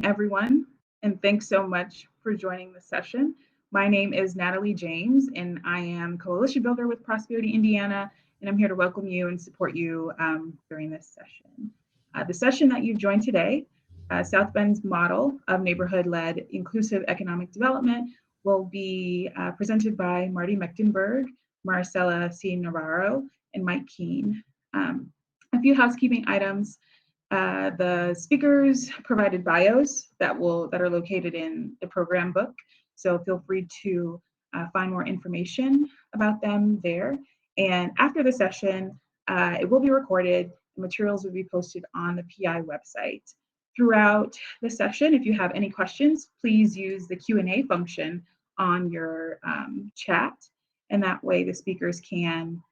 everyone, and thanks so much for joining the session. My name is Natalie James, and I am Coalition Builder with Prosperity Indiana, and I'm here to welcome you and support you during this session. The session that you've joined today, South Bend's model of neighborhood-led inclusive economic development, will be presented by Marty Mecklenburg, Maricela C. Navarro, and Mike Keene. A few housekeeping items. The speakers provided bios that are located in the program book, so feel free to find more information about them there. And after the session, it will be recorded. The materials will be posted on the PI website. Throughout the session, if you have any questions, please use the Q&A function on your chat, and that way the speakers can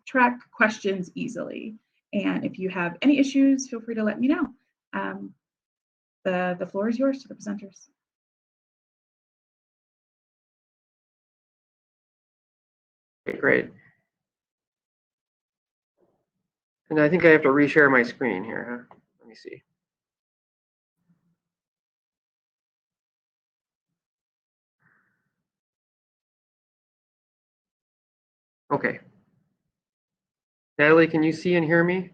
track questions easily. And if you have any issues, feel free to let me know. The floor is yours to the presenters. Okay, great. And I think I have to reshare my screen here, huh? Let me see. Okay. Natalie, can you see and hear me?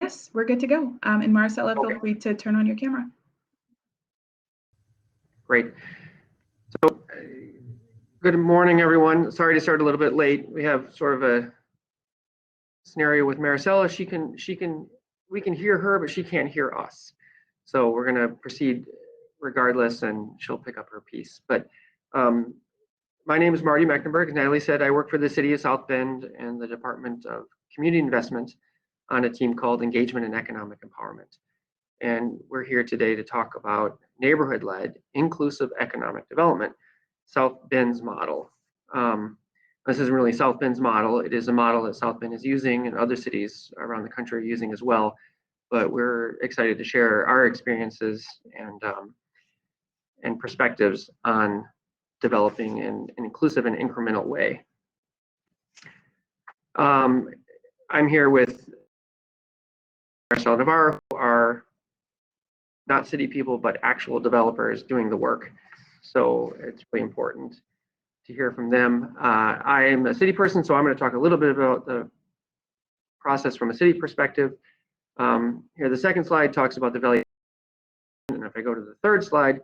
Yes, we're good to go. And Maricela, feel free to turn on your camera. Great. So, good morning, everyone. Sorry to start a little bit late. We have sort of a scenario with Maricela. We can hear her, but she can't hear us. So we're going to proceed regardless, and she'll pick up her piece. But my name is Marty Mecklenburg. As Natalie said, I work for the City of South Bend and the Department of Community Investment on a team called Engagement and Economic Empowerment. And we're here today to talk about neighborhood-led inclusive economic development, South Bend's model. This isn't really South Bend's model. It is a model that South Bend is using and other cities around the country are using as well. But we're excited to share our experiences and perspectives on developing in an inclusive and incremental way. I'm here with Maricela Navarro, who are not city people, but actual developers doing the work. So it's really important to hear from them. I am a city person, so I'm going to talk a little bit about the process from a city perspective. Here, the second slide talks about the value. And if I go to the third slide,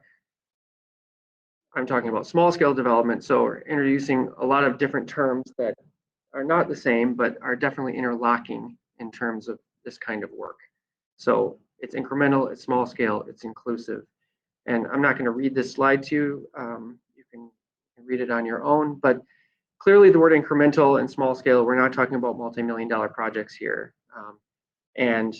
I'm talking about small scale development. So we're introducing a lot of different terms that are not the same, but are definitely interlocking in terms of this kind of work. So it's incremental, it's small scale, it's inclusive. And I'm not going to read this slide to you. You can read it on your own, but clearly the word incremental and small scale, we're not talking about multi-million-dollar projects here. And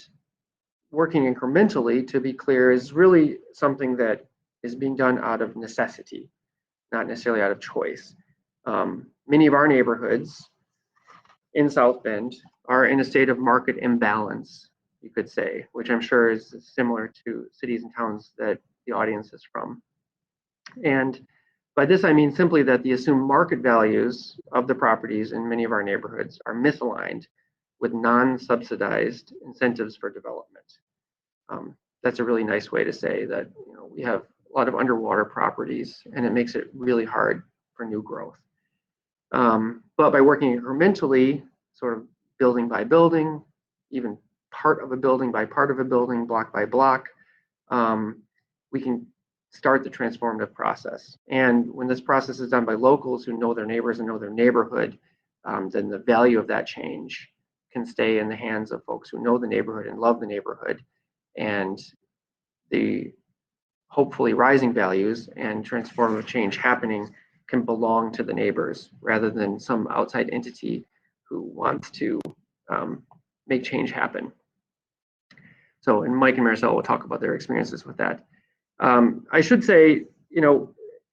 working incrementally, to be clear, is really something that is being done out of necessity, not necessarily out of choice. Many of our neighborhoods in South Bend are in a state of market imbalance, you could say, which I'm sure is similar to cities and towns that the audience is from. And by this, I mean simply that the assumed market values of the properties in many of our neighborhoods are misaligned with non-subsidized incentives for development. That's a really nice way to say that we have a lot of underwater properties, and it makes it really hard for new growth. But by working incrementally, sort of building by building, even part of a building by part of a building, block by block, we can start the transformative process. And when this process is done by locals who know their neighbors and know their neighborhood, then the value of that change can stay in the hands of folks who know the neighborhood and love the neighborhood. And the hopefully rising values and transformative change happening can belong to the neighbors rather than some outside entity who wants to make change happen. So, and Mike and Maricela will talk about their experiences with that. I should say,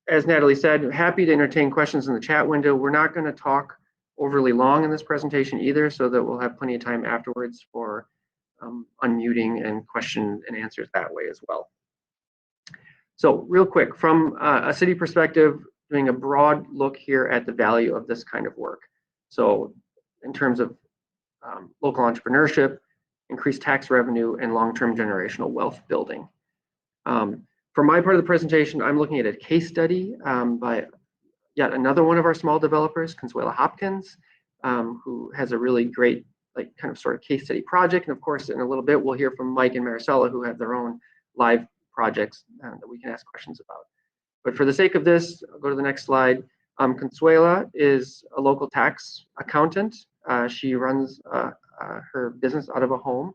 as Natalie said, happy to entertain questions in the chat window. We're not going to talk overly long in this presentation either, so that we'll have plenty of time afterwards for unmuting and question and answers that way as well. So real quick, from a city perspective, doing a broad look here at the value of this kind of work. So in terms of local entrepreneurship, increased tax revenue, and long-term generational wealth building. For my part of the presentation, I'm looking at a case study by yet another one of our small developers, Consuela Hopkins, who has a really great kind of sort of case study project. And of course, in a little bit, we'll hear from Mike and Maricela, who have their own live projects that we can ask questions about. But for the sake of this, I'll go to the next slide. Consuela is a local tax accountant. She runs her business out of a home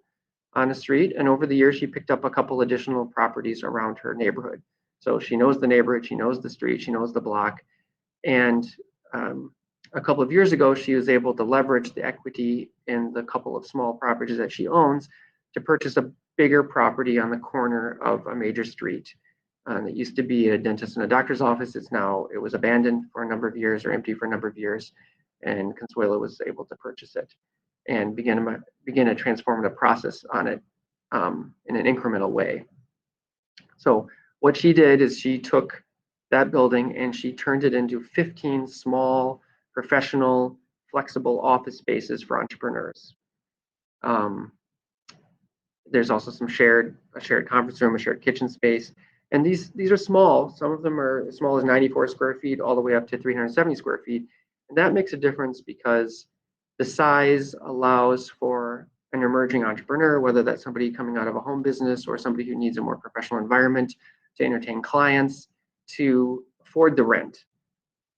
on the street, and over the years, she picked up a couple additional properties around her neighborhood. So she knows the neighborhood, she knows the street, she knows the block. And a couple of years ago, she was able to leverage the equity in the couple of small properties that she owns to purchase a bigger property on the corner of a major street. It used to be a dentist and a doctor's office. It was abandoned for a number of years or empty for a number of years. And Consuela was able to purchase it and begin a transformative process on it in an incremental way. So what she did is she took that building and she turned it into 15 small, professional, flexible office spaces for entrepreneurs. There's also a shared conference room, a shared kitchen space. And these are small. Some of them are as small as 94 square feet all the way up to 370 square feet. And that makes a difference because the size allows for an emerging entrepreneur, whether that's somebody coming out of a home business or somebody who needs a more professional environment to entertain clients, to afford the rent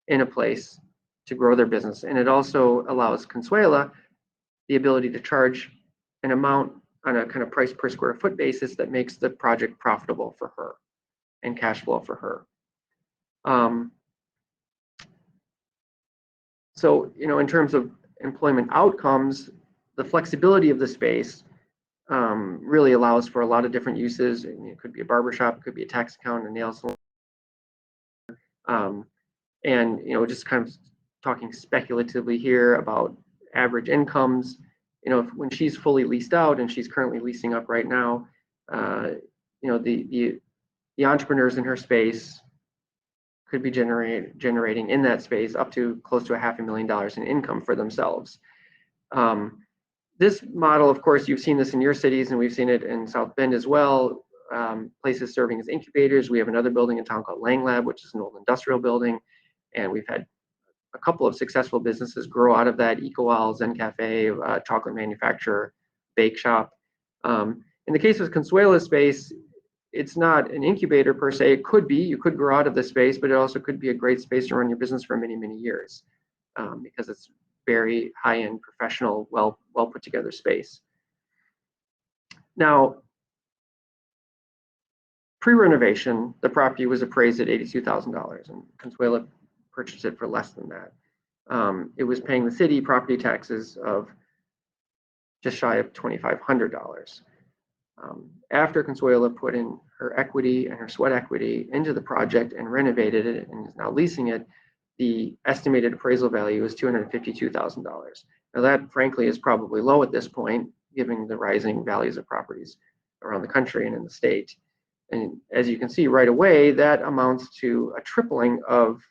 in a place to grow their business. And it also allows Consuela the ability to charge an amount on a kind of price per square foot basis that makes the project profitable for her and cash flow for her. So, in terms of employment outcomes, the flexibility of the space really allows for a lot of different uses. It could be a barbershop, it could be a tax accountant, a nail salon. And just kind of talking speculatively here about average incomes. When she's fully leased out, and she's currently leasing up right now, the entrepreneurs in her space could be generating in that space up to close to $500,000 in income for themselves. This model, of course, you've seen this in your cities, and we've seen it in South Bend as well. Places serving as incubators. We have another building in town called Lang Lab, which is an old industrial building, and we've had a couple of successful businesses grow out of that: EcoWall, Zen Cafe, chocolate manufacturer, bake shop. In the case of Consuela's space, it's not an incubator per se. It could be, you could grow out of the space, but it also could be a great space to run your business for many, many years because it's very high-end, professional, well put together space. Now, pre-renovation, the property was appraised at $82,000, and Consuela purchased it for less than that. It was paying the city property taxes of just shy of $2,500. After Consuela put in her equity and her sweat equity into the project and renovated it and is now leasing it, the estimated appraisal value is $252,000. Now that, frankly, is probably low at this point, given the rising values of properties around the country and in the state. And as you can see right away, that amounts to a tripling of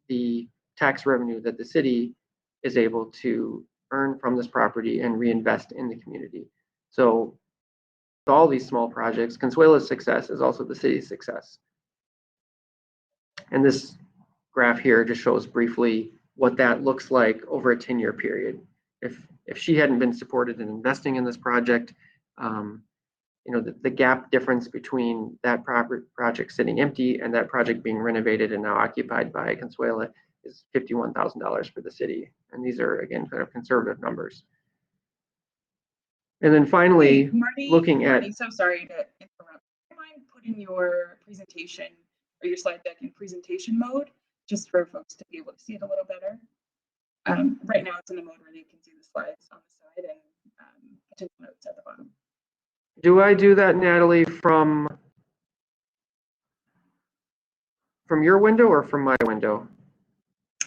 the tax revenue that the city is able to earn from this property and reinvest in the community. So all these small projects, Consuela's success is also the city's success. And this graph here just shows briefly what that looks like over a 10-year period. If she hadn't been supported in investing in this project, the gap difference between that project sitting empty and that project being renovated and now occupied by Consuela is $51,000 for the city. And these are, again, kind of conservative numbers. And then finally, Marty, so sorry to interrupt. Do you mind putting your presentation or your slide deck in presentation mode, just for folks to be able to see it a little better? Right now, it's in a mode where they can see the slides on the side and potential notes at the bottom. Do I do that, Natalie, from your window or from my window?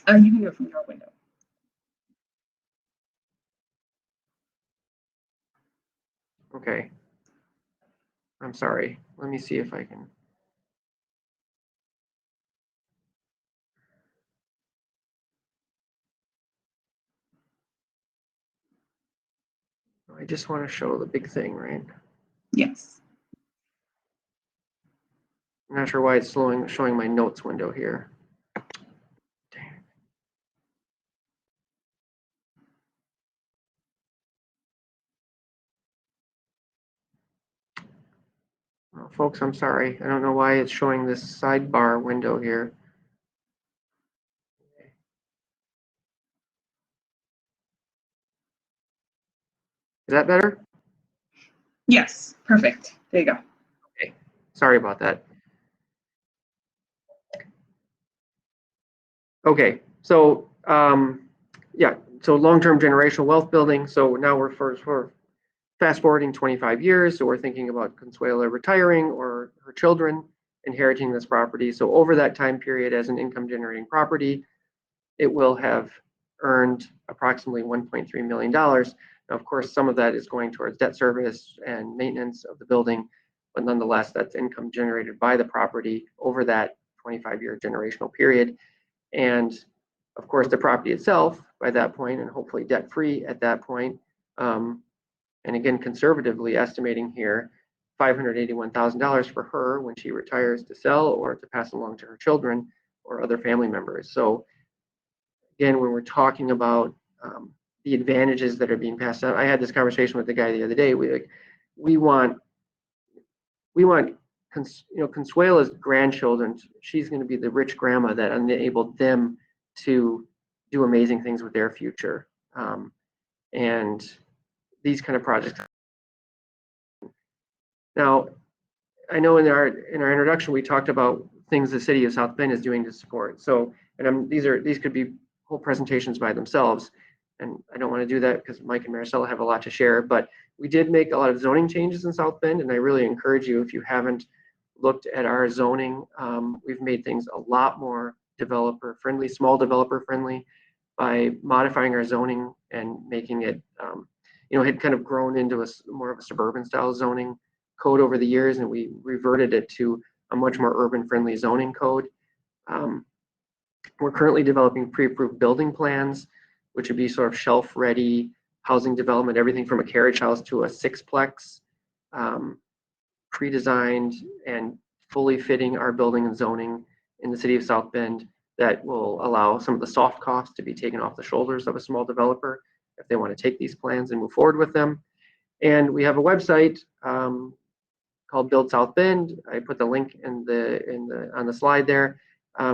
You can do it from your window. Okay. I'm sorry. Let me see if I can. I just want to show the big thing, right? Yes. I'm not sure why it's showing my notes window here. Dang. Well, folks, I'm sorry. I don't know why it's showing this sidebar window here. Is that better? Yes. Perfect. There you go. Okay. Sorry about that. Okay. So, yeah. So long-term generational wealth building. So now we're fast forwarding 25 years. So we're thinking about Consuela retiring or her children inheriting this property. So over that time period as an income generating property, it will have earned approximately $1.3 million. Now, of course, some of that is going towards debt service and maintenance of the building, but nonetheless, that's income generated by the property over that 25-year generational period. And of course, the property itself by that point, and hopefully debt-free at that point, and again, conservatively estimating here, $581,000 for her when she retires to sell or to pass along to her children or other family members. So again, when we're talking about the advantages that are being passed out, I had this conversation with the guy the other day. We want Consuela's grandchildren. She's going to be the rich grandma that enabled them to do amazing things with their future. And these kind of projects. Now, I know in our introduction we talked about things the city of South Bend is doing to support. So, and these could be whole presentations by themselves, and I don't want to do that because Mike and Maricela have a lot to share. But we did make a lot of zoning changes in South Bend, and I really encourage you, if you haven't looked at our zoning, we've made things a lot more developer friendly, small developer friendly, by modifying our zoning and making it, it had kind of grown into more of a suburban style zoning code over the years, and we reverted it to a much more urban friendly zoning code. We're currently developing pre-approved building plans, which would be sort of shelf ready housing development, everything from a carriage house to a sixplex, pre-designed and fully fitting our building and zoning in the city of South Bend that will allow some of the soft costs to be taken off the shoulders of a small developer if they want to take these plans and move forward with them. And we have a website called Build South Bend. I put the link on the slide there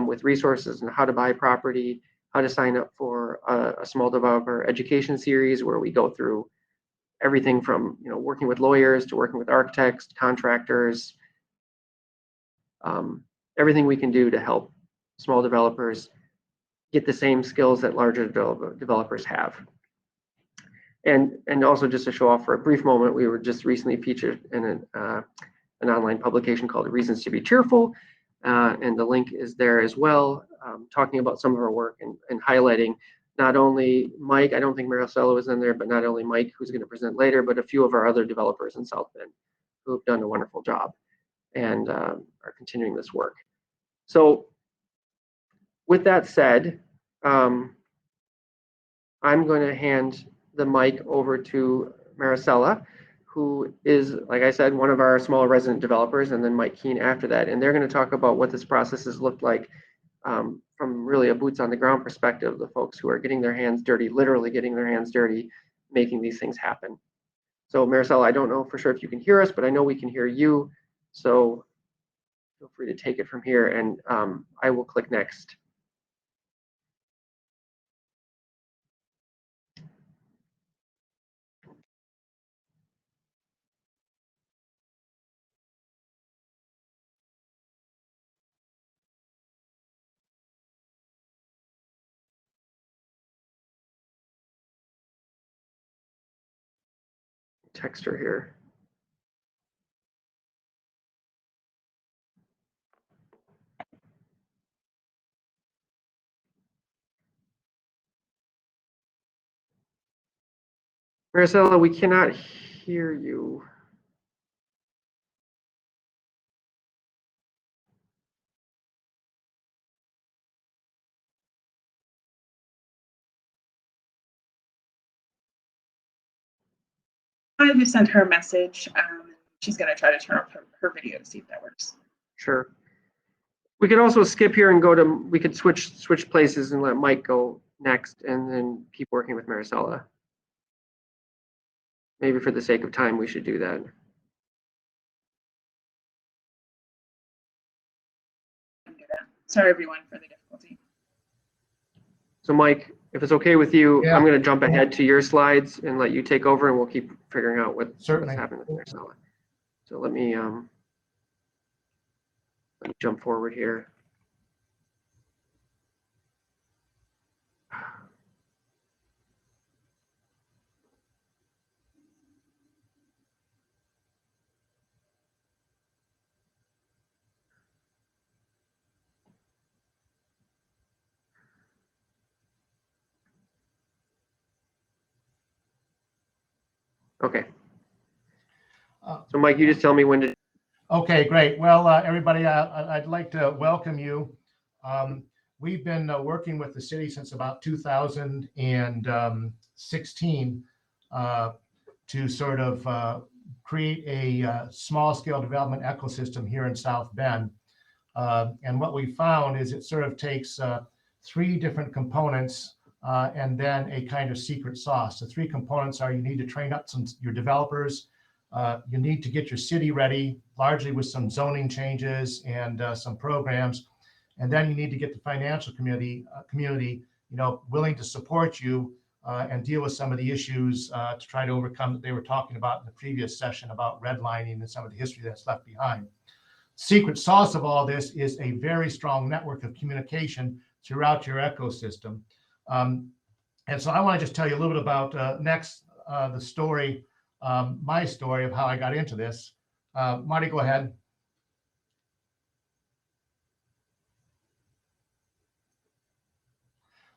with resources on how to buy property, how to sign up for a small developer education series where we go through everything from working with lawyers to working with architects, contractors, everything we can do to help small developers get the same skills that larger developers have. And also just to show off for a brief moment, we were just recently featured in an online publication called Reasons to be Cheerful, and the link is there as well, talking about some of our work and highlighting not only Mike, I don't think Maricela was in there, but not only Mike, who's going to present later, but a few of our other developers in South Bend who have done a wonderful job and are continuing this work. So with that said, I'm going to hand the mic over to Maricela, who is, like I said, one of our small resident developers, and then Mike Keene after that. And they're going to talk about what this process has looked like from really a boots on the ground perspective, the folks who are getting their hands dirty, literally getting their hands dirty, making these things happen. So Maricela, I don't know for sure if you can hear us, but I know we can hear you. So feel free to take it from here, and I will click next. Text her here. Maricela, we cannot hear you. I just sent her a message. She's going to try to turn off her video to see if that works. Sure. We could also skip here and we could switch places and let Mike go next and then keep working with Maricela. Maybe for the sake of time, we should do that. Sorry, everyone, for the difficulty. So Mike, if it's okay with you, Yeah. I'm going to jump ahead to your slides and let you take over, and we'll keep figuring out what's Certainly. happening with Maricela. So let me jump forward here. Okay. So Mike, you just tell me when to. Okay, great. Well, everybody, I'd like to welcome you. We've been working with the city since about 2016 to sort of create a small-scale development ecosystem here in South Bend. And what we found is it sort of takes 3 different components and then a kind of secret sauce. The 3 components are: you need to train up your developers, you need to get your city ready, largely with some zoning changes and some programs, and then you need to get the financial community, willing to support you and deal with some of the issues to try to overcome that they were talking about in the previous session about redlining and some of the history that's left behind. Secret sauce of all this is a very strong network of communication throughout your ecosystem. And so I want to just tell you a little bit about the story, my story of how I got into this. Marty, go ahead.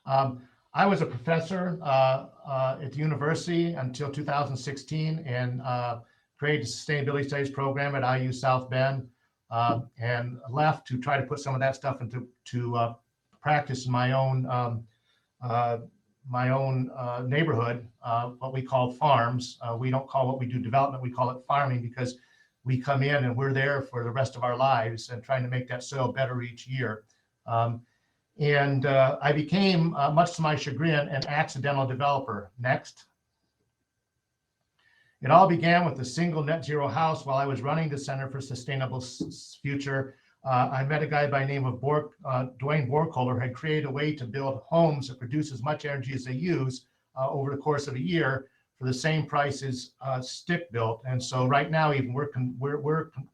I was a professor at the university until 2016 and created a sustainability studies program at IU South Bend and left to try to put some of that stuff into practice in my own neighborhood, what we call farms. We don't call what we do development, we call it farming, because we come in and we're there for the rest of our lives and trying to make that soil better each year. And I became, much to my chagrin, an accidental developer. Next. It all began with a single net zero house while I was running the Center for Sustainable Future. I met a guy by the name of Dwayne Borkohler, had created a way to build homes that produce as much energy as they use over the course of a year for the same price as stick built. And so right now, even we're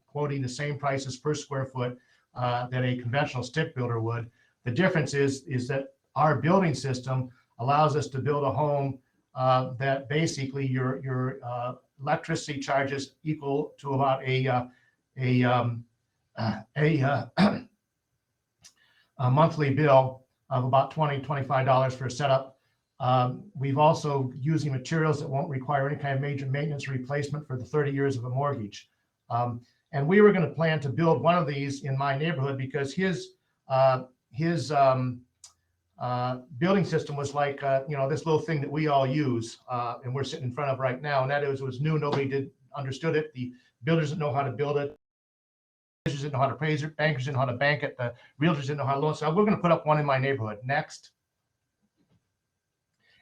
quoting the same prices per square foot that a conventional stick builder would. The difference is that our building system allows us to build a home that basically your electricity charges equal to about a monthly bill of about $20-25 for a setup. We've also using materials that won't require any kind of major maintenance or replacement for the 30 years of a mortgage. And we were going to plan to build one of these in my neighborhood because his building system was like this little thing that we all use and we're sitting in front of right now, and that is, it was new. Nobody understood it. The builders didn't know how to build it. Didn't know how to appraise it. Bankers didn't know how to bank it. The realtors didn't know how to loan. So we're going to put up one in my neighborhood. Next.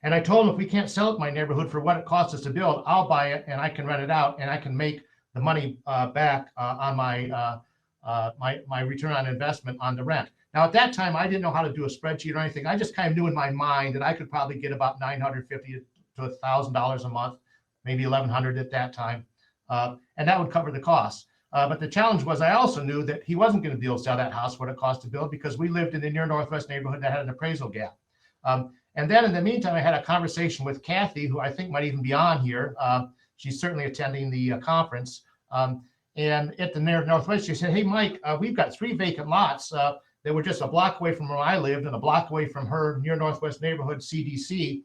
And I told them, if we can't sell it in my neighborhood for what it costs us to build, I'll buy it and I can rent it out and I can make the money back on my my return on investment on the rent. Now, at that time, I didn't know how to do a spreadsheet or anything. I just kind of knew in my mind that I could probably get about $950 to $1,000 a month, maybe $1,100 at that time, and that would cover the costs. But the challenge was, I also knew that he wasn't going to be able to sell that house what it cost to build, because we lived in the near northwest neighborhood that had an appraisal gap. And then in the meantime, I had a conversation with Kathy, who I think might even be on here. She's certainly attending the conference. And at the near northwest, she said, "Hey, Mike, we've got 3 vacant lots that were just a block away from where I lived and a block away from her near northwest neighborhood, CDC.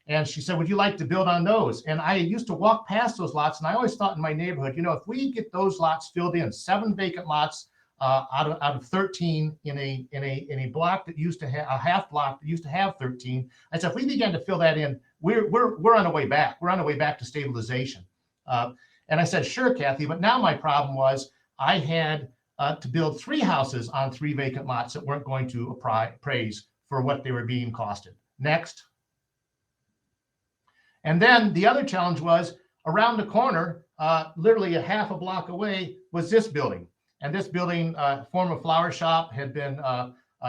And she said, would you like to build on those?" And I used to walk past those lots, and I always thought in my neighborhood, if we get those lots filled in, 7 vacant lots out of 13 in a block that used to have a half block that used to have 13, I said, if we began to fill that in we're on the way back. We're on the way back to stabilization. And I said, sure, Kathy, but now my problem was I had to build 3 houses on 3 vacant lots that weren't going to appraise for what they were being costed. Next. And then the other challenge was around the corner, literally a half a block away, was this building. And this building, former flower shop, had been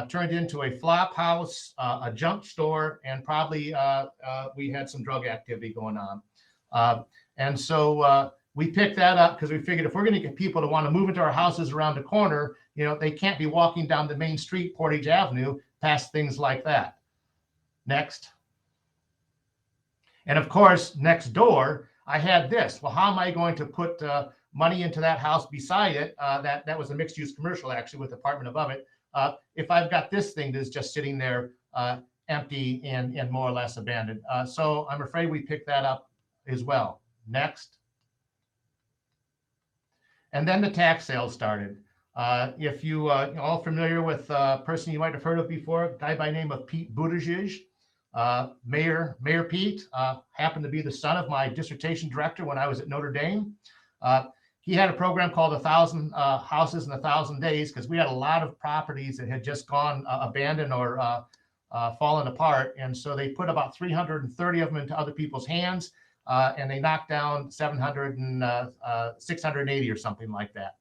turned into a flop house, a junk store, and probably we had some drug activity going on. And so we picked that up because we figured if we're going to get people to want to move into our houses around the corner, you know, they can't be walking down the main street, Portage Avenue, past things like that. Next. And of course, next door, I had this. Well, how am I going to put money into that house beside it? That was a mixed-use commercial, actually, with the apartment above it. If I've got this thing that's just sitting there empty and more or less abandoned. So I'm afraid we picked that up as well. Next. And then the tax sales started. If you are all familiar with a person you might have heard of before, a guy by the name of Pete Buttigieg. Mayor Pete happened to be the son of my dissertation director when I was at Notre Dame. He had a program called 1,000 Houses in 1,000 Days because we had a lot of properties that had just gone abandoned or fallen apart. And so they put about 330 of them into other people's hands, and they knocked down 680 or something like that.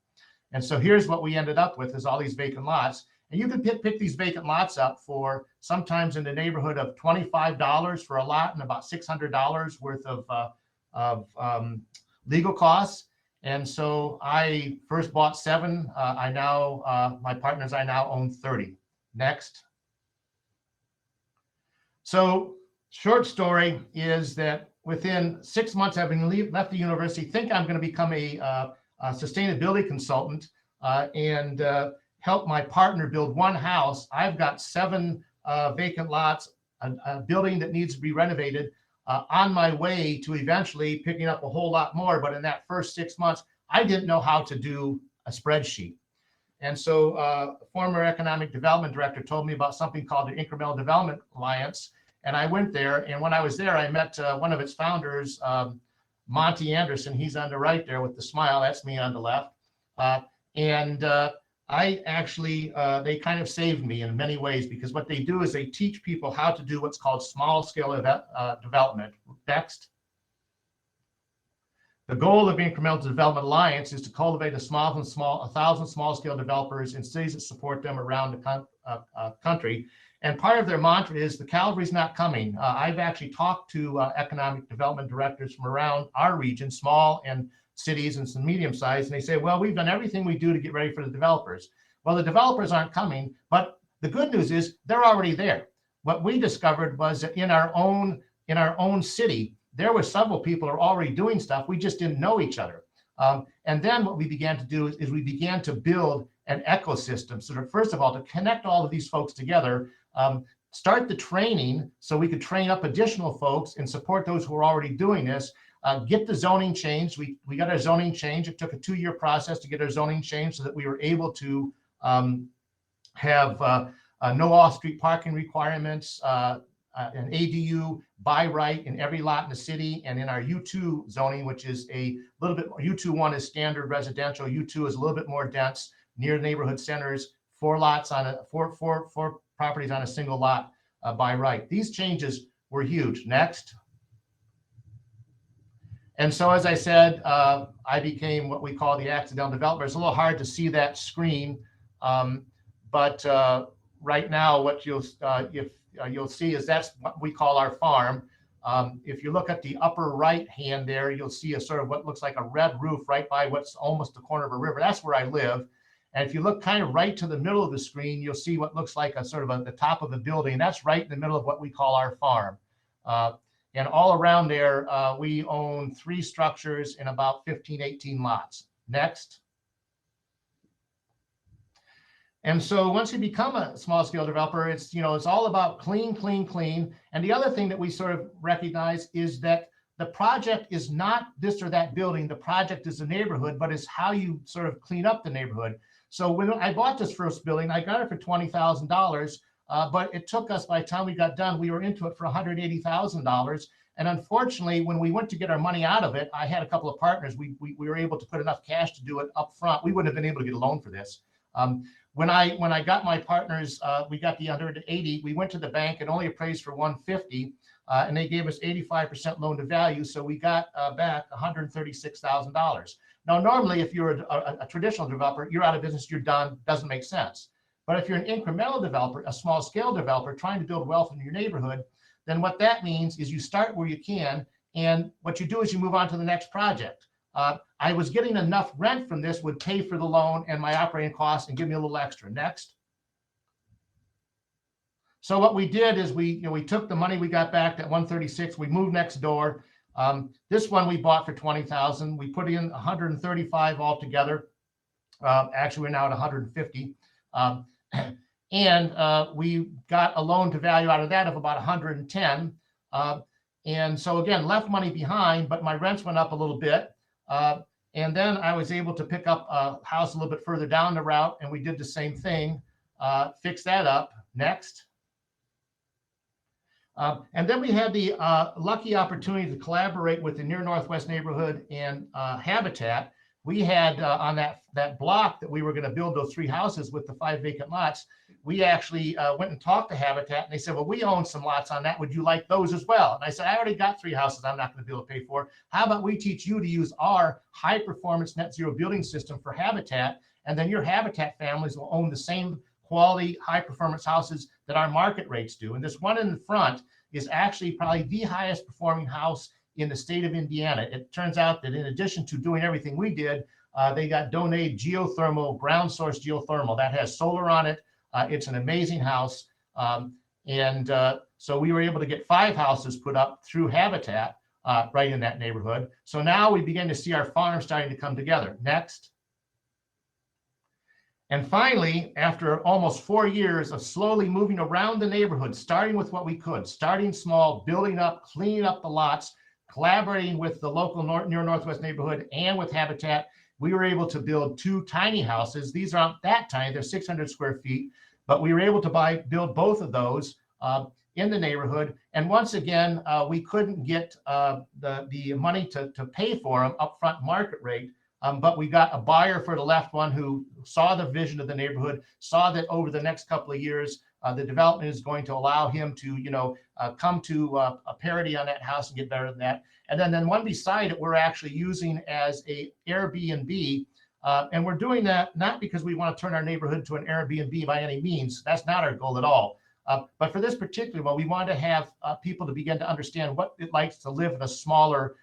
And so here's what we ended up with is all these vacant lots. And you can pick these vacant lots up for sometimes in the neighborhood of $25 for a lot and about $600 worth of legal costs. And so I first bought 7. My partners, I now own 30. Next. So short story is that within 6 months having left the university, think I'm going to become a sustainability consultant and help my partner build 1 house. I've got 7 vacant lots, a building that needs to be renovated, on my way to eventually picking up a whole lot more. But in that first 6 months, I didn't know how to do a spreadsheet. And so former economic development director told me about something called the Incremental Development Alliance. And I went there. And when I was there, I met one of its founders, Monty Anderson. He's on the right there with the smile. That's me on the left. I actually, they kind of saved me in many ways because what they do is they teach people how to do what's called small scale development. Next. The goal of Incremental Development Alliance is to cultivate 1,000 small scale developers in cities that support them around the country. And part of their mantra is the cavalry's not coming. I've actually talked to economic development directors from around our region, small and cities and some medium size, and they say, well, we've done everything we do to get ready for the developers. Well, the developers aren't coming, but the good news is they're already there. What we discovered was that in our own city, there were several people who are already doing stuff. We just didn't know each other. And then what we began to do is we began to build an ecosystem. So first of all, to connect all of these folks together, start the training so we could train up additional folks and support those who are already doing this. Get the zoning changed. We got our zoning changed. It took a 2-year process to get our zoning changed so that we were able to have no off-street parking requirements, an ADU by right in every lot in the city, and in our U2 zoning, which is a little bit, U2-1 is standard residential, U2 is a little bit more dense, near neighborhood centers, 4 properties on a single lot by right. These changes were huge. Next. And so, as I said, I became what we call the accidental developer. It's a little hard to see that screen, but right now, what you'll see is that's what we call our farm. If you look at the upper right hand there, you'll see a sort of what looks like a red roof right by what's almost the corner of a river. That's where I live. And if you look kind of right to the middle of the screen, you'll see what looks like a sort of the top of a building. That's right in the middle of what we call our farm. And all around there, we own 3 structures and about 15, 18 lots. Next. And so once you become a small scale developer, it's all about clean, clean, clean. And the other thing that we sort of recognize is that the project is not this or that building. The project is the neighborhood, but it's how you sort of clean up the neighborhood. So when I bought this first building, I got it for $20,000. But it took us, by the time we got done, we were into it for $180,000. And unfortunately, when we went to get our money out of it, I had a couple of partners. We were able to put enough cash to do it up front. We wouldn't have been able to get a loan for this. When I got my partners, we got the under 80. We went to the bank and only appraised for 150, and they gave us 85% loan to value. So we got back $136,000. Now, normally, if you're a traditional developer, you're out of business, you're done, doesn't make sense. But if you're an incremental developer, a small scale developer trying to build wealth in your neighborhood, then what that means is you start where you can, and what you do is you move on to the next project. I was getting enough rent from this would pay for the loan and my operating costs and give me a little extra. Next. So what we did is we took the money we got back, that 136, we moved next door. This one we bought for 20,000. We put in 135 altogether. Actually, we're now at 150. And we got a loan to value out of that of about 110. And so again, left money behind, but my rents went up a little bit. And then I was able to pick up a house a little bit further down the route, and we did the same thing, fix that up. Next. And then we had the lucky opportunity to collaborate with the Near Northwest Neighborhood and Habitat. We had on that block that we were going to build those 3 houses with the 5 vacant lots. We actually went and talked to Habitat, and they said, well, we own some lots on that. Would you like those as well? And I said, I already got 3 houses I'm not going to be able to pay for. How about we teach you to use our high performance net zero building system for Habitat, and then your Habitat families will own the same quality high performance houses that our market rates do. And this one in the front is actually probably the highest performing house in the state of Indiana. It turns out that in addition to doing everything we did, they got donated geothermal, ground source geothermal that has solar on it. It's an amazing house. So we were able to get 5 houses put up through Habitat right in that neighborhood. So now we begin to see our farm starting to come together. Next. And finally, after almost 4 years of slowly moving around the neighborhood, starting with what we could, starting small, building up, cleaning up the lots, collaborating with the local Near Northwest Neighborhood and with Habitat, we were able to build 2 tiny houses. These aren't that tiny, they're 600 square feet, but we were able to build both of those in the neighborhood. And once again, we couldn't get the money to pay for them upfront market rate. But we got a buyer for the left one who saw the vision of the neighborhood, saw that over the next couple of years, the development is going to allow him to, come to a parity on that house and get better than that. And then one beside it, we're actually using as a Airbnb. And we're doing that not because we want to turn our neighborhood to an Airbnb by any means. That's not our goal at all. But for this particular one, we want to have people to begin to understand what it likes to live in a smaller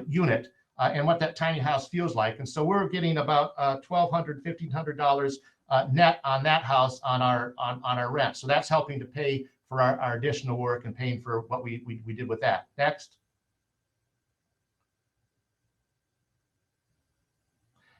unit. And what that tiny house feels like. And so we're getting about $1,200, $1,500 net on that house on our rent. So that's helping to pay for our additional work and paying for what we did with that. Next.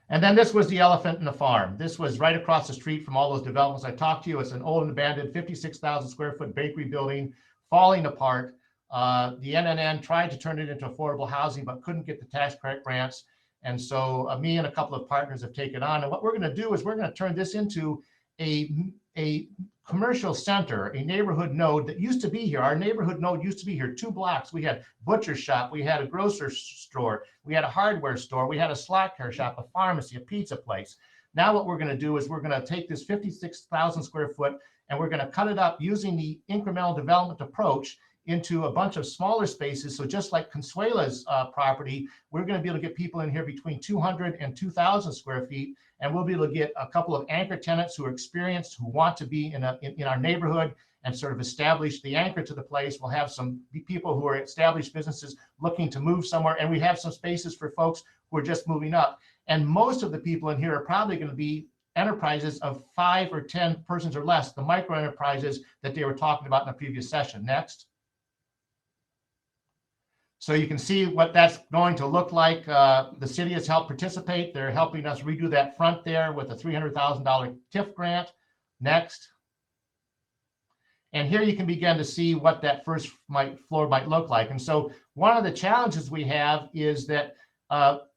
And then this was the elephant in the farm. This was right across the street from all those developments I talked to you. It's an old and abandoned 56,000 square foot bakery building falling apart. The NNN tried to turn it into affordable housing, but couldn't get the tax credit grants. And so me and a couple of partners have taken on. And what we're going to do is we're going to turn this into a commercial center, a neighborhood node that used to be here. Our neighborhood node used to be here 2 blocks. We had butcher shop, we had a grocery store, we had a hardware store, we had a slot car shop, a pharmacy, a pizza place. Now what we're going to do is we're going to take this 56,000 square foot and we're going to cut it up using the incremental development approach into a bunch of smaller spaces. So just like Consuela's property, we're going to be able to get people in here between 200 and 2,000 square feet. And we'll be able to get a couple of anchor tenants who are experienced, who want to be in our neighborhood and sort of establish the anchor to the place. We'll have some people who are established businesses looking to move somewhere. And we have some spaces for folks who are just moving up. And most of the people in here are probably going to be enterprises of 5 or 10 persons or less, the micro enterprises that they were talking about in the previous session. Next. So you can see what that's going to look like. The city has helped participate. They're helping us redo that front there with a $300,000 TIF grant. Next. And here you can begin to see what that first floor might look like. And so one of the challenges we have is that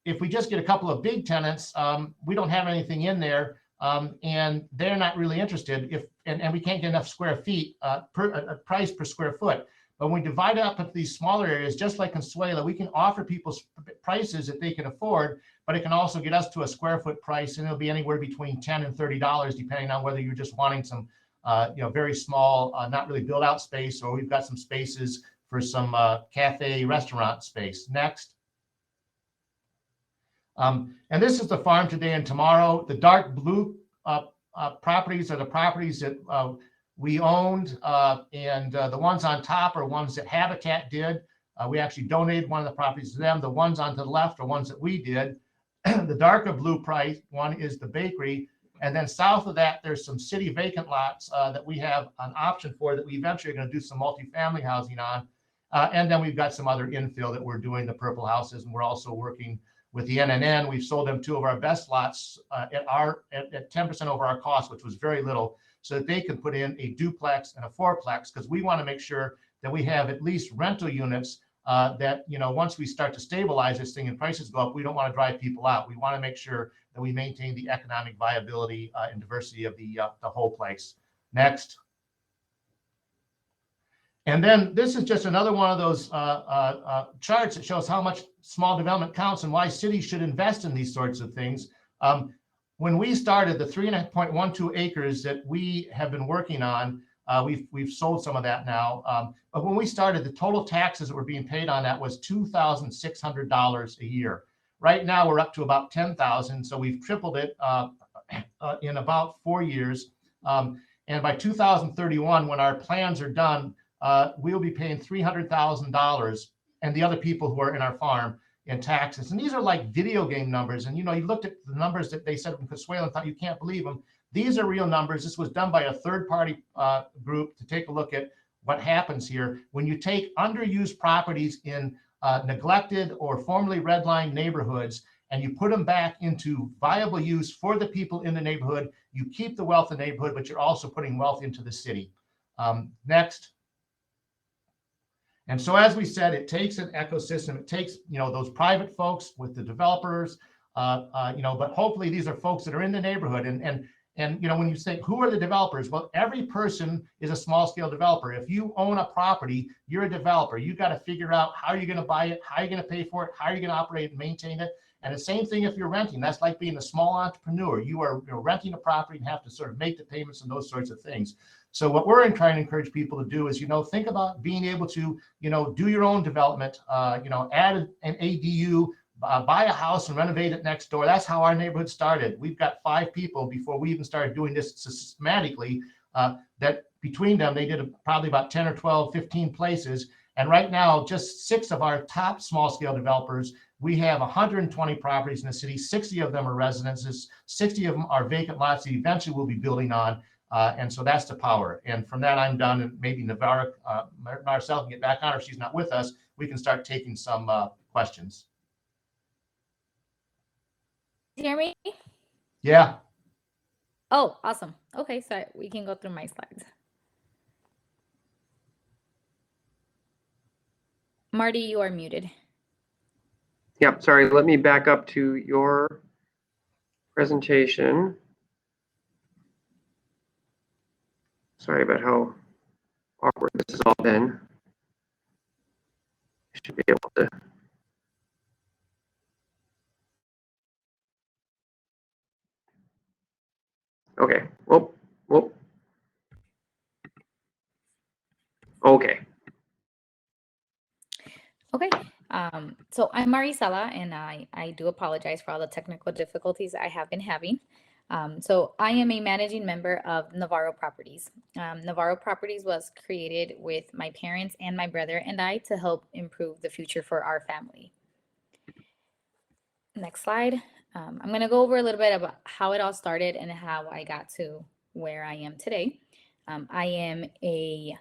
if we just get a couple of big tenants, we don't have anything in there, and they're not really interested. And we can't get enough square feet, price per square foot. But when we divide it up into these smaller areas, just like Consuela, we can offer people prices that they can afford, but it can also get us to a square foot price, and it'll be anywhere between $10 and $30, depending on whether you're just wanting some, very small, not really built out space, or we've got some spaces for some cafe restaurant space. Next. And this is the farm today and tomorrow. The dark blue properties are the properties that we owned, and the ones on top are ones that Habitat did. We actually donated one of the properties to them. The ones on the left are ones that we did. The darker blue price one is the bakery. And then south of that, there's some city vacant lots that we have an option for that we eventually are going to do some multifamily housing on. And then we've got some other infill that we're doing, the purple houses, and we're also working with the NNN. We've sold them 2 of our best lots at 10% over our cost, which was very little, so that they can put in a duplex and a fourplex, because we want to make sure that we have at least rental units that, once we start to stabilize this thing and prices go up, we don't want to drive people out. We want to make sure that we maintain the economic viability and diversity of the whole place. Next. And then this is just another one of those charts that shows how much small development counts and why cities should invest in these sorts of things. When we started, the 3.12 acres that we have been working on, we've sold some of that now. But when we started, the total taxes that were being paid on that was $2,600 a year. Right now, we're up to about $10,000, so we've tripled it in about 4 years. And by 2031, when our plans are done, we'll be paying $300,000 and the other people who are in our farm in taxes. And these are like video game numbers. And, you looked at the numbers that they said in Consuela and thought you can't believe them. These are real numbers. This was done by a third-party group to take a look at what happens here. When you take underused properties in neglected or formerly redlined neighborhoods, and you put them back into viable use for the people in the neighborhood, you keep the wealth in the neighborhood, but you're also putting wealth into the city. Next. And so, as we said, it takes an ecosystem. It takes, those private folks with the developers, but hopefully these are folks that are in the neighborhood. And when you say, who are the developers? Well, every person is a small scale developer. If you own a property, you're a developer. You got to figure out how you're going to buy it, how you're going to pay for it, how you're going to operate and maintain it. And the same thing if you're renting. That's like being a small entrepreneur. You are renting a property and have to sort of make the payments and those sorts of things. So what we're trying to encourage people to do is, think about being able to, do your own development, add an ADU, buy a house and renovate it next door. That's how our neighborhood started. We've got 5 people before we even started doing this systematically, that between them, they did probably about 10 or 12, 15 places. And right now, just 6 of our top small scale developers, we have 120 properties in the city. 60 of them are residences. 60 of them are vacant lots that eventually we'll be building on. And so that's the power. And from that, I'm done. And maybe Navarra, Marcel can get back on, or if she's not with us, we can start taking some questions. Hear me? Yeah. Oh, awesome. Okay, so we can go through my slides. Marty, you are muted. Yep, sorry, let me back up to your presentation. Sorry about how awkward this has all been. I should be able to. Okay, whoop. Okay. Okay, so I'm Marisela, and I do apologize for all the technical difficulties I have been having. So I am a managing member of Navarro Properties. Navarro Properties was created with my parents and my brother and I to help improve the future for our family. Next slide. I'm going to go over a little bit about how it all started and how I got to where I am today. I am a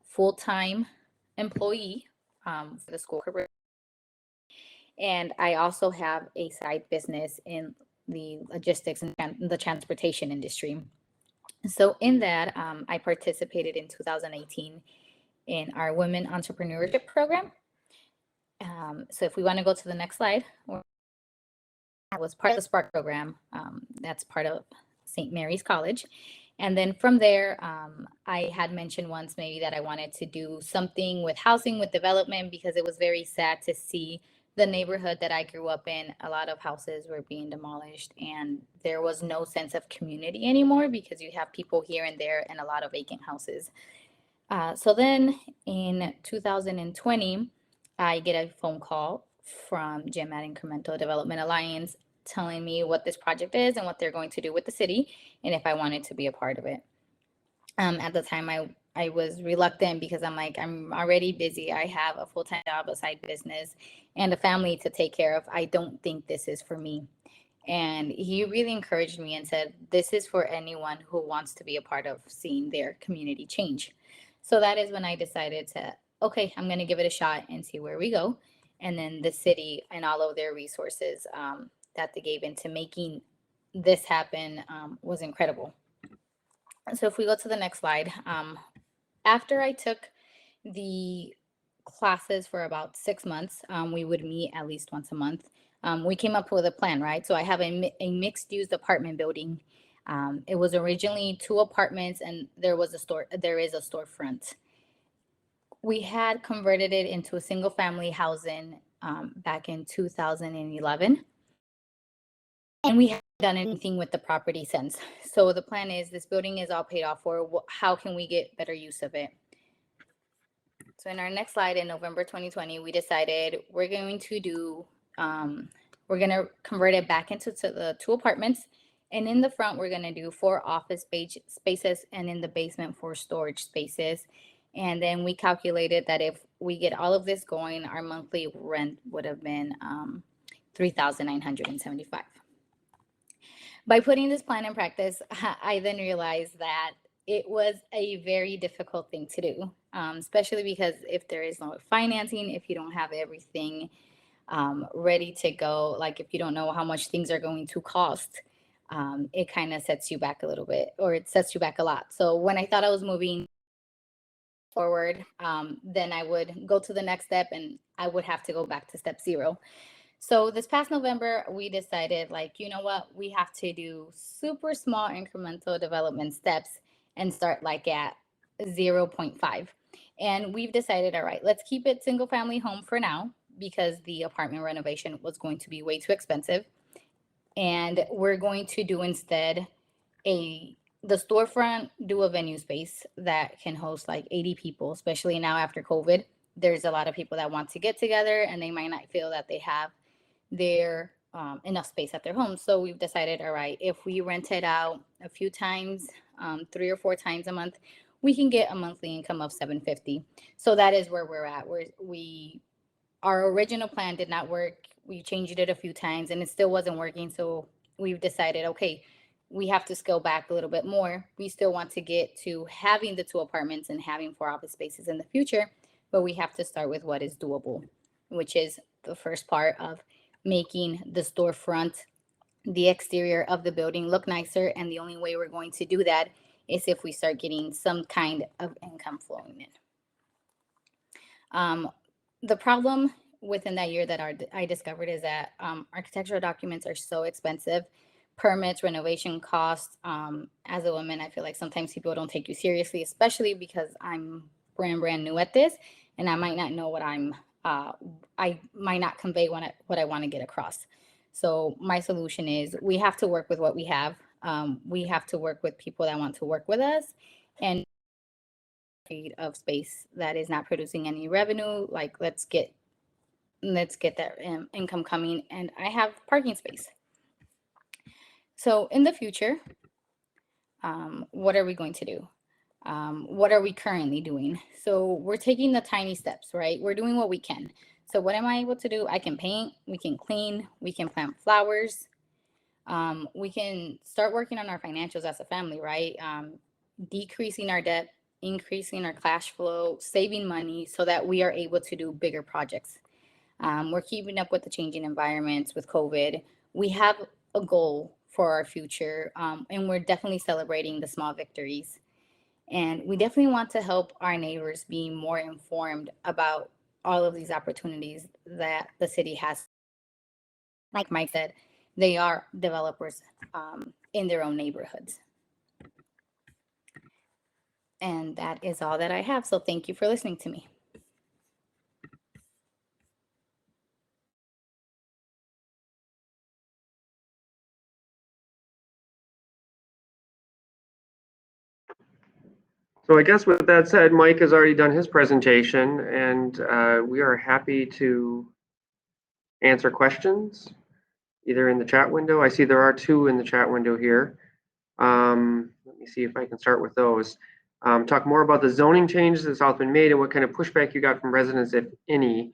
full-time employee for the school career. And I also have a side business in the logistics and the transportation industry. So in that, I participated in 2018 in our Women Entrepreneurship Program. So if we want to go to the next slide, I was part of the Spark program. That's part of St. Mary's College. And then from there, I had mentioned once maybe that I wanted to do something with housing, with development, because it was very sad to see the neighborhood that I grew up in. A lot of houses were being demolished and there was no sense of community anymore because you have people here and there and a lot of vacant houses. So then in 2020, I get a phone call from Jim at Incremental Development Alliance telling me what this project is and what they're going to do with the city and if I wanted to be a part of it. At the time, I was reluctant because I'm like, I'm already busy. I have a full-time job, a side business, and a family to take care of. I don't think this is for me. And he really encouraged me and said, this is for anyone who wants to be a part of seeing their community change. So that is when I decided to, okay, I'm going to give it a shot and see where we go. And then the city and all of their resources that they gave into making this happen was incredible. So if we go to the next slide, after I took the classes for about 6 months, we would meet at least once a month. We came up with a plan, right? So I have a mixed use apartment building. It was originally 2 apartments and there is a storefront. We had converted it into a single family housing back in 2011. And we haven't done anything with the property since. So the plan is this building is all paid off for. How can we get better use of it? So in our next slide in November 2020, we decided we're going to convert it back into the 2 apartments. And in the front, we're going to do 4 office spaces and in the basement 4 storage spaces. And then we calculated that if we get all of this going, our monthly rent would have been $3,975. By putting this plan in practice, I then realized that it was a very difficult thing to do, especially because if there is no financing, if you don't have everything ready to go, like if you don't know how much things are going to cost, it kind of sets you back a little bit, or it sets you back a lot. So when I thought I was moving forward, then I would go to the next step and I would have to go back to step 0. So this past November, we decided, like, you know what, we have to do super small incremental development steps and start like at 0.5. And we've decided, all right, let's keep it single family home for now because the apartment renovation was going to be way too expensive. And we're going to do instead the storefront, do a venue space that can host like 80 people, especially now after COVID. There's a lot of people that want to get together and they might not feel that they have their enough space at their home. So we've decided, all right, if we rent it out a few times, 3 or 4 times a month, we can get a monthly income of $750. So that is where we're at. Our original plan did not work. We changed it a few times and it still wasn't working. So we've decided, okay, we have to scale back a little bit more. We still want to get to having the 2 apartments and having 4 office spaces in the future, but we have to start with what is doable, which is the first part of making the storefront, the exterior of the building look nicer. And the only way we're going to do that is if we start getting some kind of income flowing in. The problem within that year that I discovered is that architectural documents are so expensive. Permits, renovation costs. As a woman, I feel like sometimes people don't take you seriously, especially because I'm brand new at this and I might not know what I might not convey what I want to get across. So my solution is we have to work with what we have. We have to work with people that want to work with us and feet of space that is not producing any revenue. Like let's get that income coming, and I have parking space. So in the future, what are we going to do? What are we currently doing? So we're taking the tiny steps, right? We're doing what we can. So what am I able to do? I can paint, we can clean, we can plant flowers. We can start working on our financials as a family, right? Decreasing our debt, increasing our cash flow, saving money so that we are able to do bigger projects. We're keeping up with the changing environments with COVID. We have a goal for our future, and we're definitely celebrating the small victories. And we definitely want to help our neighbors be more informed about all of these opportunities that the city has. Like Mike said, they are developers in their own neighborhoods. And that is all that I have. So thank you for listening to me. So I guess with that said, Mike has already done his presentation, and we are happy to answer questions either in the chat window. I see there are two in the chat window here. Let me see if I can start with those. Talk more about the zoning changes that South Bend made and what kind of pushback you got from residents, if any.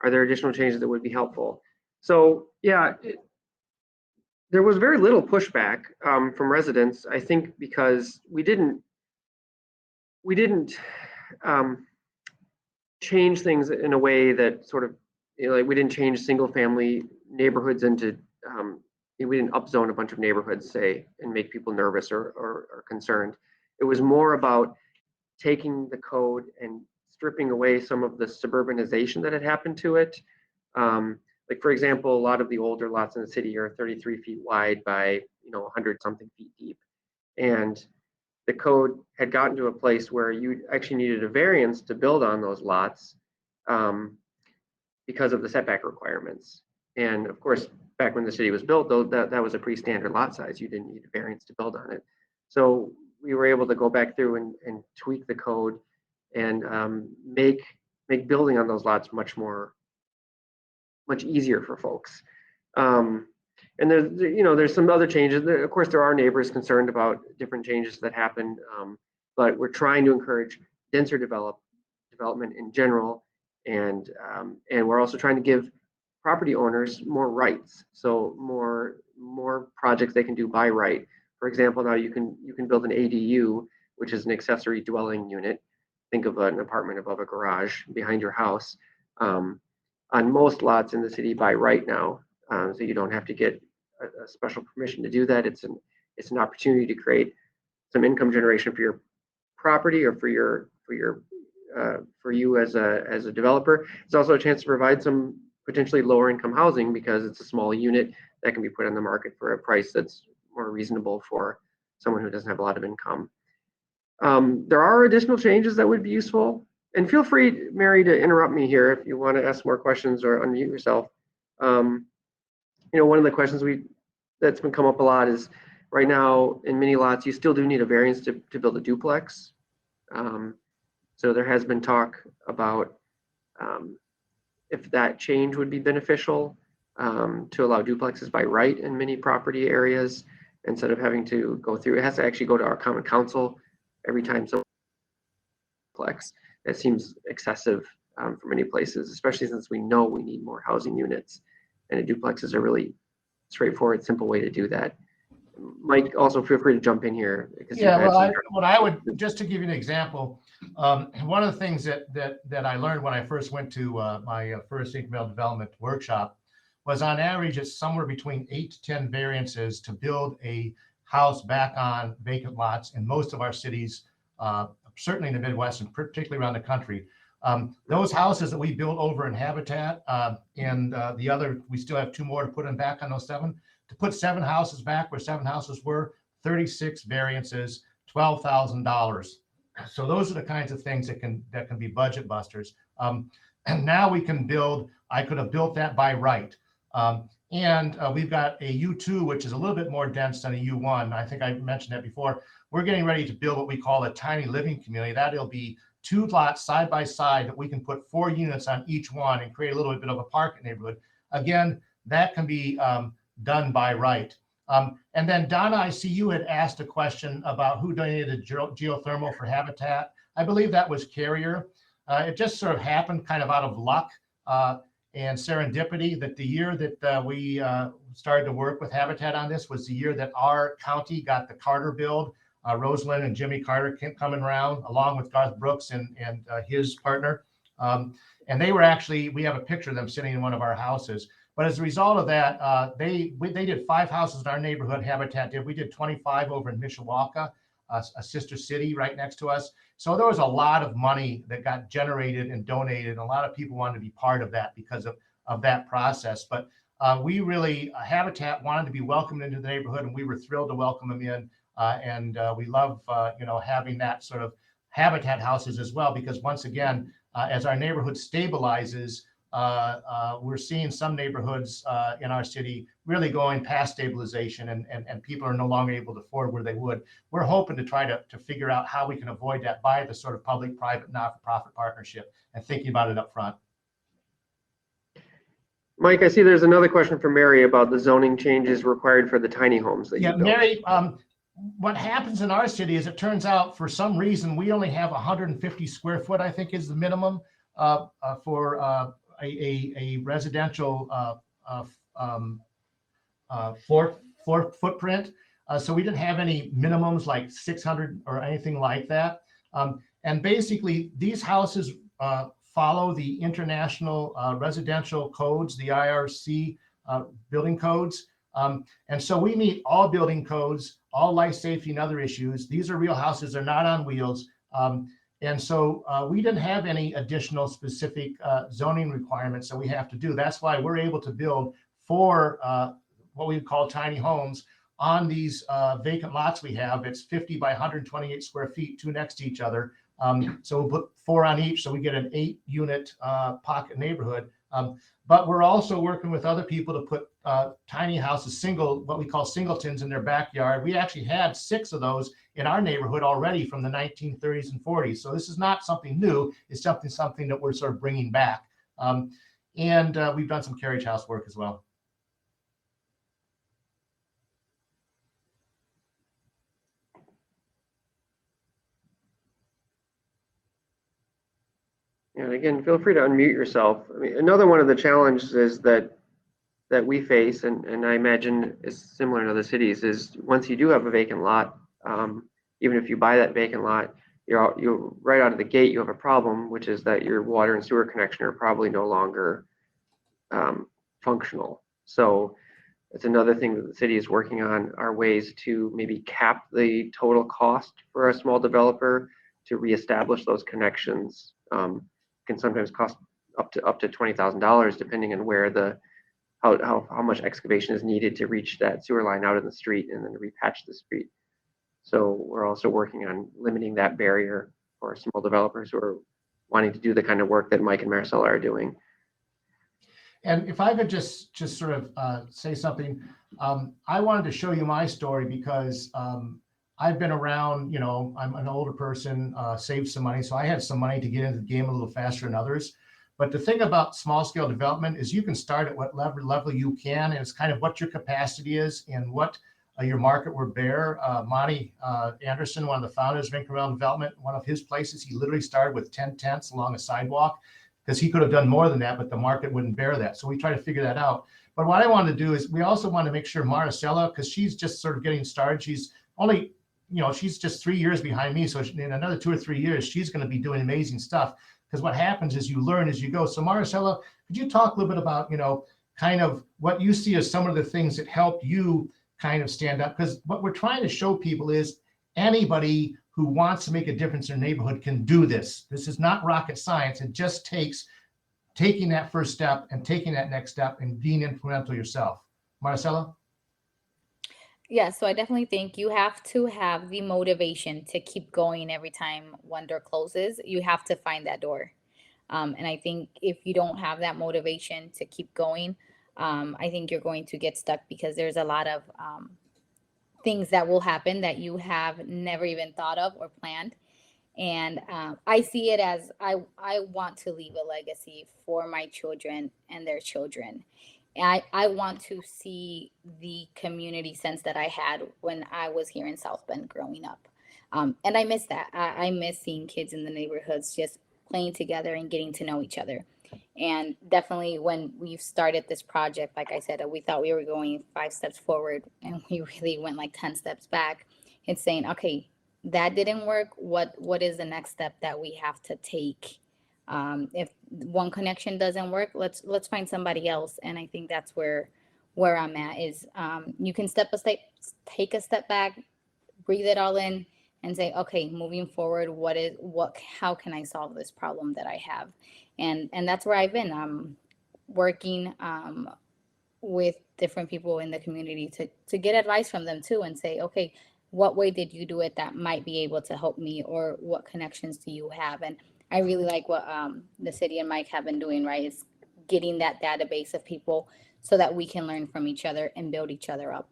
Are there additional changes that would be helpful? So yeah, there was very little pushback from residents, I think, because we didn't change things in a way that sort of, like we didn't change single family neighborhoods into, we didn't upzone a bunch of neighborhoods, say, and make people nervous or concerned. It was more about taking the code and stripping away some of the suburbanization that had happened to it. Like, for example, a lot of the older lots in the city are 33 feet wide by 100 something feet deep. And the code had gotten to a place where you actually needed a variance to build on those lots because of the setback requirements. And of course, back when the city was built, though, that was a pretty standard lot size. You didn't need a variance to build on it. So we were able to go back through and tweak the code and make building on those lots much easier for folks. And there's some other changes. Of course, there are neighbors concerned about different changes that happen, but we're trying to encourage denser development in general, and we're also trying to give property owners more rights. So more projects they can do by right. For example, now you can build an ADU, which is an accessory dwelling unit. Think of an apartment above a garage behind your house. On most lots in the city by right now. So you don't have to get a special permission to do that. It's an opportunity to create some income generation for your property or for you as a developer. It's also a chance to provide some potentially lower income housing because it's a small unit that can be put on the market for a price that's more reasonable for someone who doesn't have a lot of income. There are additional changes that would be useful. And feel free, Mary, to interrupt me here if you want to ask more questions or unmute yourself. One of the questions that's been come up a lot is right now in many lots, you still do need a variance to build a duplex. So there has been talk about if that change would be beneficial to allow duplexes by right in many property areas instead of having to go through. It has to actually go to our common council every time so duplex. That seems excessive for many places, especially since we know we need more housing units. And a duplex is a really straightforward, simple way to do that. Mike, also feel free to jump in here. Yeah, well, what I would, just to give you an example, one of the things that I learned when I first went to my first incremental development workshop was on average, it's somewhere between 8 to 10 variances to build a house back on vacant lots in most of our cities, certainly in the Midwest and particularly around the country. Those houses that we built over in Habitat and the other, we still have 2 more to put them back on those 7. To put 7 houses back where 7 houses were, 36 variances, $12,000. So those are the kinds of things that can be budget busters. And now we can build, I could have built that by right. And we've got a U2, which is a little bit more dense than a U1. I think I mentioned that before. We're getting ready to build what we call a tiny living community. That'll be 2 lots side by side that we can put 4 units on each one and create a little bit of a park neighborhood. Again, that can be done by right. And then Donna, I see you had asked a question about who donated geothermal for Habitat. I believe that was Carrier. It just sort of happened kind of out of luck and serendipity that the year that we started to work with Habitat on this was the year that our county got the Carter build. Rosalind and Jimmy Carter coming around along with Garth Brooks and his partner. And they were actually, we have a picture of them sitting in one of our houses. But as a result of that, they did 5 houses in our neighborhood, Habitat did. We did 25 over in Mishawaka, a sister city right next to us. So there was a lot of money that got generated and donated. And a lot of people wanted to be part of that because of that process. But we really, Habitat wanted to be welcomed into the neighborhood, and we were thrilled to welcome them in. And we love, having that sort of habitat houses as well, because once again, as our neighborhood stabilizes, we're seeing some neighborhoods in our city really going past stabilization, and people are no longer able to afford where they would. We're hoping to try to figure out how we can avoid that by the sort of public-private, not-for-profit partnership and thinking about it up front. Mike, I see there's another question from Mary about the zoning changes required for the tiny homes that you built. Mary, what happens in our city is it turns out for some reason we only have 150 square foot, I think is the minimum for a residential floor footprint. So we didn't have any minimums like 600 or anything like that. And basically these houses follow the international residential codes, the IRC building codes. And so we meet all building codes, all life safety and other issues. These are real houses, they're not on wheels. And so we didn't have any additional specific zoning requirements that we have to do. That's why we're able to build 4 what we call tiny homes on these vacant lots we have. It's 50 by 128 square feet, 2 next to each other. So we'll put 4 on each, so we get an 8-unit pocket neighborhood. But we're also working with other people to put tiny houses, what we call singletons, in their backyard. We actually had 6 of those in our neighborhood already from the 1930s and 40s. So this is not something new. It's something that we're sort of bringing back. And we've done some carriage house work as well. And again, feel free to unmute yourself. I mean, another one of the challenges is that we face, and I imagine is similar in other cities, is once you do have a vacant lot, even if you buy that vacant lot, you're right out of the gate, you have a problem, which is that your water and sewer connection are probably no longer functional. So it's another thing that the city is working on, are ways to maybe cap the total cost for a small developer to reestablish those connections. Can sometimes cost up to $20,000 depending on where how much excavation is needed to reach that sewer line out in the street and then to repatch the street. So we're also working on limiting that barrier for small developers who are wanting to do the kind of work that Mike and Marcella are doing. And if I could just sort of say something, I wanted to show you my story because I've been around, you know, I'm an older person, saved some money. So I had some money to get into the game a little faster than others. But the thing about small scale development is you can start at what level you can. And it's kind of what your capacity is and what your market will bear. Monty Anderson, one of the founders of Incremental Development, one of his places, he literally started with 10 tents along a sidewalk because he could have done more than that, but the market wouldn't bear that. So we try to figure that out. But what I wanted to do is we also want to make sure Maricela, because she's just sort of getting started, she's only, you know, she's just 3 years behind me. So in another 2 or 3 years, she's going to be doing amazing stuff. Because what happens is you learn as you go. So Maricela, could you talk a little bit about, you know, kind of what you see as some of the things that helped you kind of stand up? Because what we're trying to show people is anybody who wants to make a difference in their neighborhood can do this. This is not rocket science. It just takes taking that first step and taking that next step and being influential yourself. Maricela? Yeah, so I definitely think you have to have the motivation to keep going every time one door closes. You have to find that door. And I think if you don't have that motivation to keep going, I think you're going to get stuck because there's a lot of things that will happen that you have never even thought of or planned. And I see it as I want to leave a legacy for my children and their children. I want to see the community sense that I had when I was here in South Bend growing up. And I miss that. I miss seeing kids in the neighborhoods just playing together and getting to know each other. And definitely when we started this project, like I said, we thought we were going 5 steps forward and we really went like 10 steps back. It's saying, okay, that didn't work. What is the next step that we have to take? If one connection doesn't work, let's find somebody else. And I think that's where I'm at is you can take a step back, breathe it all in and say, okay, moving forward, how can I solve this problem that I have? And that's where I've been working with different people in the community to get advice from them too and say, okay, what way did you do it that might be able to help me, or what connections do you have? And I really like what the city and Mike have been doing, right? Is getting that database of people so that we can learn from each other and build each other up.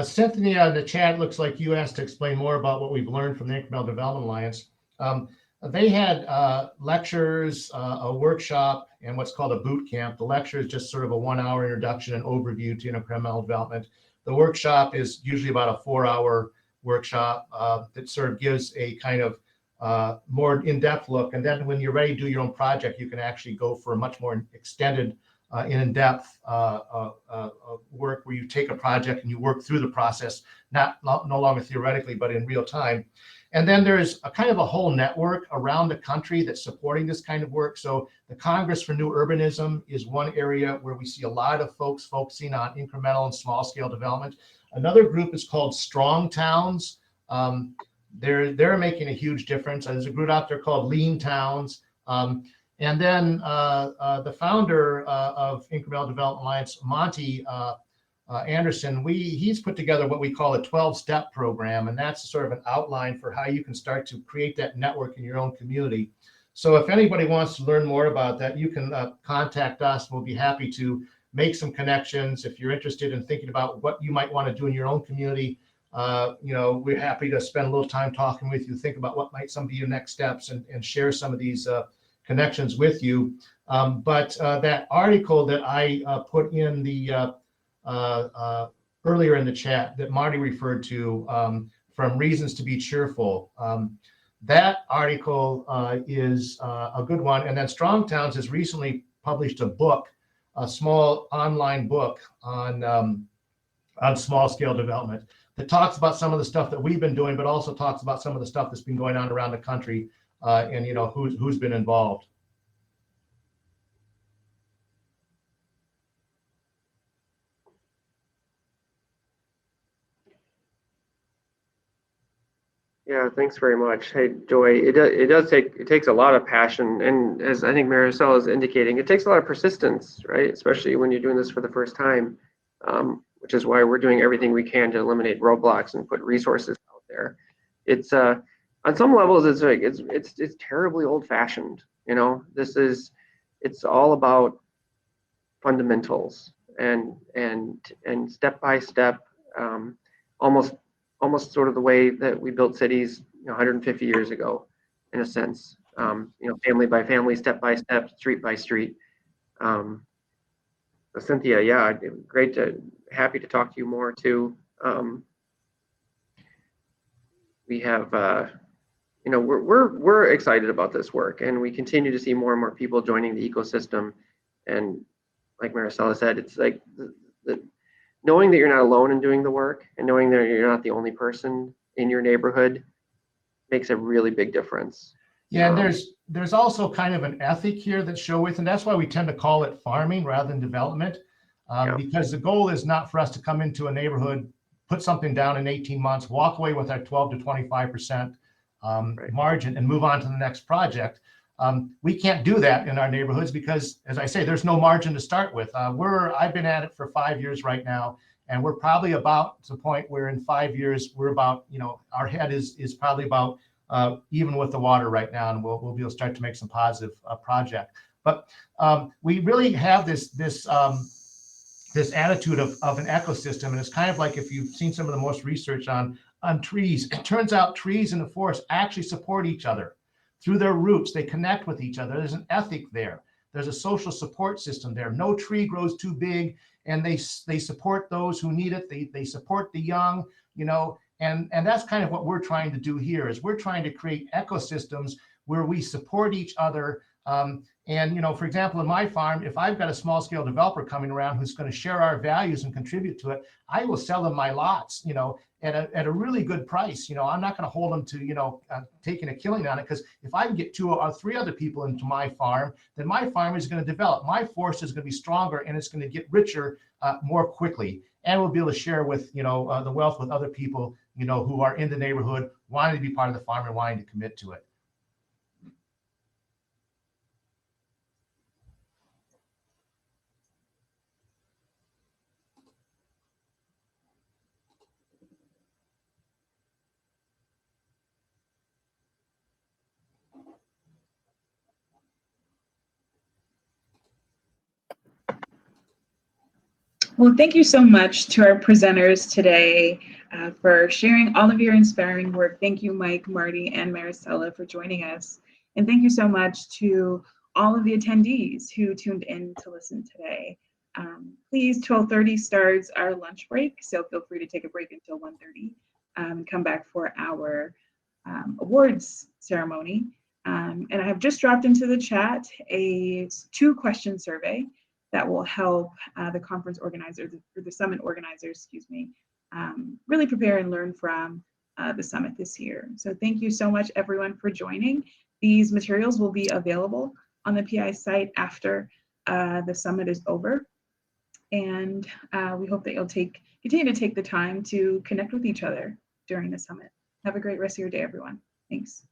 Cynthia, in the chat, looks like you asked to explain more about what we've learned from the Incremental Development Alliance. They had lectures, a workshop, and what's called a boot camp. The lecture is just sort of a 1-hour introduction and overview to incremental development. The workshop is usually about a 4-hour workshop that sort of gives a kind of more in-depth look. And then when you're ready to do your own project, you can actually go for a much more extended in-depth work where you take a project and you work through the process, no longer theoretically, but in real time. And then there's a kind of a whole network around the country that's supporting this kind of work. So the Congress for New Urbanism is one area where we see a lot of folks focusing on incremental and small scale development. Another group is called Strong Towns. They're making a huge difference. There's a group out there called Lean Towns. And then the founder of Incremental Development Alliance, Monty Anderson, he's put together what we call a 12-step program, and that's sort of an outline for how you can start to create that network in your own community. So if anybody wants to learn more about that, you can contact us. We'll be happy to make some connections. If you're interested in thinking about what you might want to do in your own community, we're happy to spend a little time talking with you, think about what might some be your next steps, and share some of these connections with you. But that article that I put in the earlier in the chat that Marty referred to, from Reasons to Be Cheerful, that article is a good one. And then Strong Towns has recently published a book, a small online book on small scale development that talks about some of the stuff that we've been doing, but also talks about some of the stuff that's been going on around the country, and who's been involved. Yeah, thanks very much. Hey, Joy, it takes a lot of passion, and as I think Maricela is indicating, it takes a lot of persistence, right? Especially when you're doing this for the first time, which is why we're doing everything we can to eliminate roadblocks and put resources out there. It's on some levels, it's terribly old-fashioned. It's all about fundamentals and step by step, almost sort of the way that we built cities 150 years ago, in a sense, family by family, step by step, street by street. So Cynthia, yeah, happy to talk to you more too. We have, we're excited about this work, and we continue to see more and more people joining the ecosystem. And like Maricela said, it's like knowing that you're not alone in doing the work, and knowing that you're not the only person in your neighborhood makes a really big difference. Yeah, and there's also kind of an ethic here that show with, and that's why we tend to call it farming rather than development, because the goal is not for us to come into a neighborhood, put something down in 18 months, walk away with our 12 to 25% margin, and move on to the next project. We can't do that in our neighborhoods because, as I say, there's no margin to start with. I've been at it for 5 years right now, and we're probably about to the point where in 5 years we're about, our head is probably about even with the water right now, and we'll be able to start to make some positive project. But we really have this attitude of an ecosystem, and it's kind of like if you've seen some of the most research on trees. It turns out trees in the forest actually support each other. Through their roots, they connect with each other. There's an ethic there. There's a social support system there. No tree grows too big, and they support those who need it. They support the young, and that's kind of what we're trying to do here. Is we're trying to create ecosystems where we support each other. And for example, in my farm, if I've got a small scale developer coming around who's going to share our values and contribute to it, I will sell them my lots, at a really good price. I'm not going to hold them to, taking a killing on it, because if I can get 2 or 3 other people into my farm, then my farm is going to develop. My forest is going to be stronger, and it's going to get richer more quickly. And we'll be able to share with, the wealth with other people, who are in the neighborhood, wanting to be part of the farm and wanting to commit to it. Well, thank you so much to our presenters today for sharing all of your inspiring work. Thank you, Mike, Marty, and Maricela for joining us. And thank you so much to all of the attendees who tuned in to listen today. Please, 12:30 starts our lunch break, so feel free to take a break until 1:30 and come back for our awards ceremony. And I have just dropped into the chat a 2-question survey that will help the conference organizers, or the summit organizers, excuse me, really prepare and learn from the summit this year. So thank you so much, everyone, for joining. These materials will be available on the PI site after the summit is over. And we hope that you'll continue to take the time to connect with each other during the summit. Have a great rest of your day, everyone. Thanks.